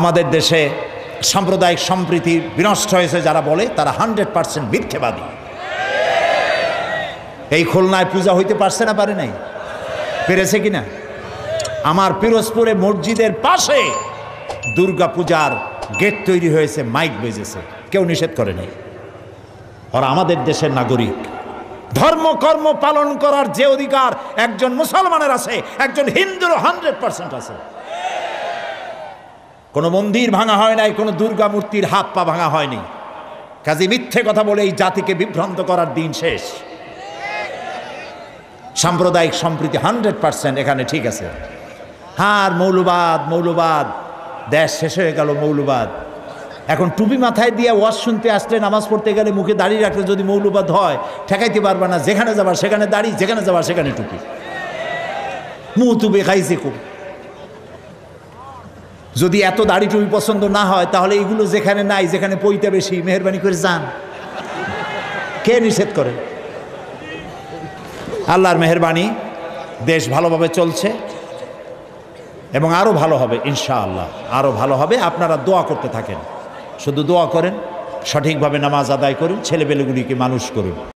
আমাদের দেশে সাম্প্রদায়িক সম্প্রীতি বিনষ্ট হয়েছে যারা বলে তারা 100% মিথ্যাবাদী। এই খুলনায় পূজা হইতে পারছে না, পারে নাই? পেরেছে কিনা? আমার পিরোজপুরে মসজিদের পাশে দুর্গা পূজার গেট তৈরি হয়েছে, মাইক বেজেছে, কেউ নিষেধ করে নাই। ওরা আমাদের দেশের নাগরিক। ধর্ম কর্ম পালন করার যে অধিকার একজন মুসলমানের আছে, একজন হিন্দুরও 100% আছে। কোনো মন্দির ভাঙা হয় নাই, কোনো দুর্গা মূর্তির হাত পা ভাঙা হয়নি। কাজে মিথ্যে কথা বলে এই জাতিকে বিভ্রান্ত করার দিন শেষ। সাম্প্রদায়িক সম্প্রীতি 100% এখানে ঠিক আছে। আর মৌলবাদ দেশ শেষ হয়ে গেল। মৌলবাদ এখন টুপি মাথায় দিয়ে ওয়াজ শুনতে আসলে, নামাজ পড়তে গেলে মুখে দাড়ি রাখলে যদি মৌলবাদ হয় ঠেকাইতে পারবে না। যেখানে যাবার সেখানে দাড়ি, যেখানে যাবার সেখানে টুপি। মুতুবে খাইছে খুব। যদি এত দাড়ি টুপি পছন্দ না হয় তাহলে এগুলো যেখানে নাই, যেখানে পইতে বেশি, মেহরবানি করে যান। কে নিষেধ করে? আল্লাহর মেহরবানি, দেশ ভালোভাবে চলছে এবং আরো ভালো হবে ইনশাআল্লাহ, আরো ভালো হবে। আপনারা দোয়া করতে থাকেন, শুধু দোয়া করেন, সঠিকভাবে নামাজ আদায় করুন, ছেলেপেলেগুলিকে মানুষ করুন।